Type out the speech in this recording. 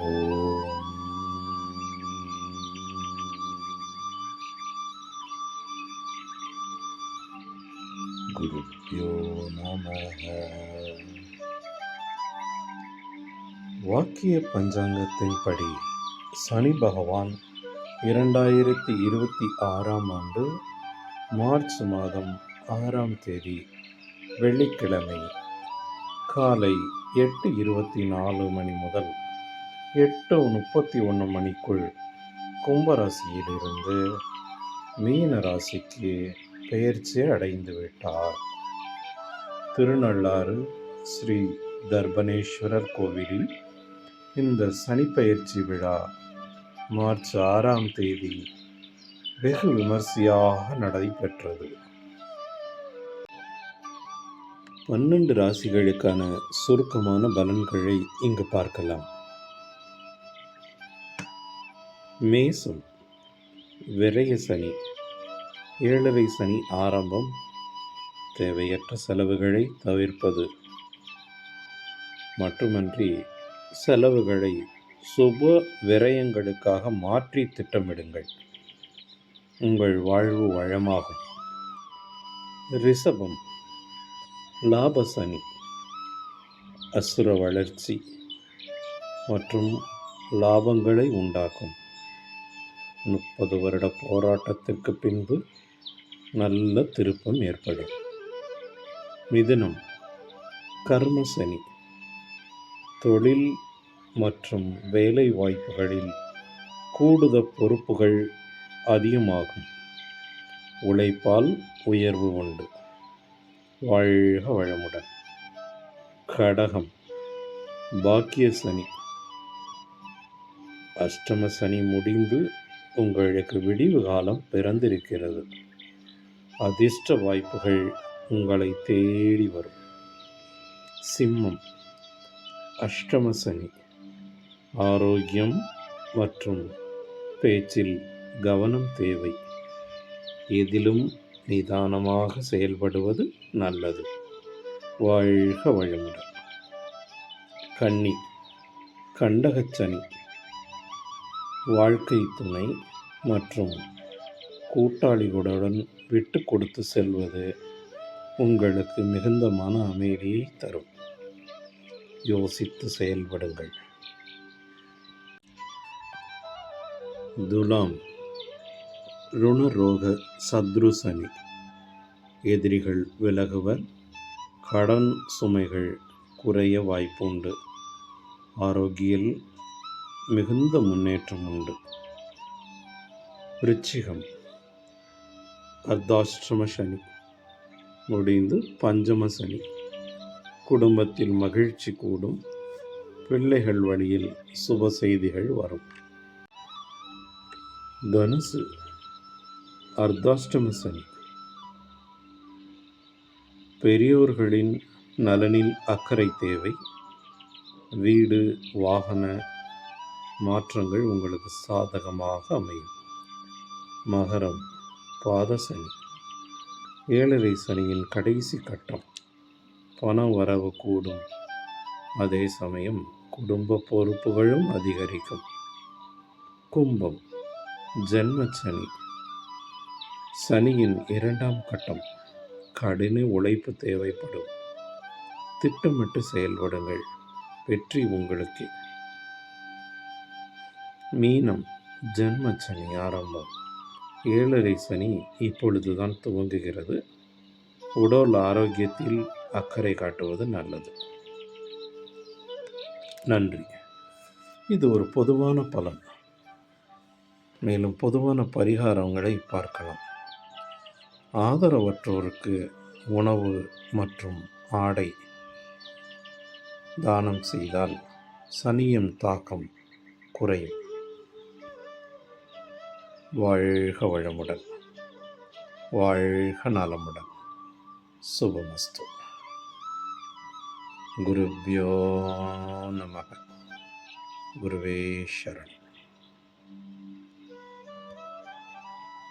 ஓம் குருப்யோ நமஹ. வாக்கிய பஞ்சாங்கத்தின்படி சனி பகவான் 2026 மார்ச் மாதம் 6ஆம் தேதி வெள்ளிக்கிழமை காலை 8:24 மணி முதல் 8:31 மணிக்குள் கும்பராசியிலிருந்து மீன ராசிக்கு பெயர்ச்சி அடைந்து விட்டார். திருநள்ளாறு ஸ்ரீ தர்பணேஸ்வரர் கோவிலில் இந்த சனிப்பெயர்ச்சி விழா மார்ச் 6ஆம் தேதி வெகு விமர்சையாக நடைபெற்றது. 12 ராசிகளுக்கான சுருக்கமான பலன்களை இங்கு பார்க்கலாம். மேசம், விரய சனி, 7.5 சனி ஆரம்பம். தேவையற்ற செலவுகளை தவிர்ப்பது மட்டுமன்றி செலவுகளை சுப விரயங்களுக்காக மாற்றி திட்டமிடுங்கள். உங்கள் வாழ்வு வளமாகும். ரிஷபம், லாப சனி, அசுர வளர்ச்சி மற்றும் லாபங்களை உண்டாக்கும். 30 வருட போராட்டத்திற்கு பின்பு நல்ல திருப்பம் ஏற்படும். மிதுனம், கர்ம சனி, தொழில் மற்றும் வேலை வாய்ப்புகளில் கூடுதல் பொறுப்புகள் அதிகமாகும். உழைப்பால் உயர்வு உண்டு. வாழ்க வளமுடன். கடகம், பாக்கிய சனி, அஷ்டம சனி முடிந்து உங்களுக்கு விடிவு காலம் பிறந்திருக்கிறது. அதிர்ஷ்ட வாய்ப்புகள் உங்களை தேடி வரும். சிம்மம், அஷ்டம சனி, ஆரோக்கியம் மற்றும் பேச்சில் கவனம் தேவை. எதிலும் நிதானமாக செயல்படுவது நல்லது. வாழ்க வளமுடன். கன்னி, கண்டகச்சனி, வாழ்க்கை துணை மற்றும் கூட்டாளிகளுடன் விட்டு கொடுத்து செல்வது உங்களுக்கு மிகுந்த மன அமைதியை தரும். யோசித்து செயல்படுங்கள். துலாம், ருணரோக சத்ரு சனி, எதிரிகள் விலகுவர். கடன் சுமைகள் குறைய வாய்ப்புண்டு. ஆரோக்கியில் மிகுந்த முன்னேற்றம் உண்டு. விருச்சிகம், அர்த்தாஷ்டம சனி முடிந்து பஞ்சம சனி, குடும்பத்தில் மகிழ்ச்சி கூடும். பிள்ளைகள் வழியில் சுப செய்திகள் வரும். தனுசு, அர்த்தாஷ்டம சனி, பெரியோர்களின் நலனில் அக்கறை தேவை. வீடு வாகன மாற்றங்கள் உங்களுக்கு சாதகமாக அமையும். மகரம், பாதசனி, 7.5 சனியின் கடைசி கட்டம். பண வரவு கூடும். அதே சமயம் குடும்ப பொறுப்புகளும் அதிகரிக்கும். கும்பம், ஜென்மச்சனி, சனியின் 2ஆம் கட்டம். கடின உழைப்பு தேவைப்படும். திட்டமிட்டு செயல்படுங்கள். வெற்றி உங்களுக்கு. மீனம், ஜென்மச்சனி ஆரம்பம். 7.5 சனி இப்பொழுதுதான் துவங்குகிறது. உடல் ஆரோக்கியத்தில் அக்கறை காட்டுவது நல்லது. நன்றி. இது ஒரு பொதுவான பலன். மேலும் பொதுவான பரிகாரங்களை பார்க்கலாம். ஆதரவற்றோருக்கு உணவு மற்றும் ஆடை தானம் செய்தால் சனியின் தாக்கம் குறையும். வாழ்க வளமுடன். வாழ்க நலமுடன். சுபமஸ்து. குருப்யோ நமஹ. குருவே சரணம்.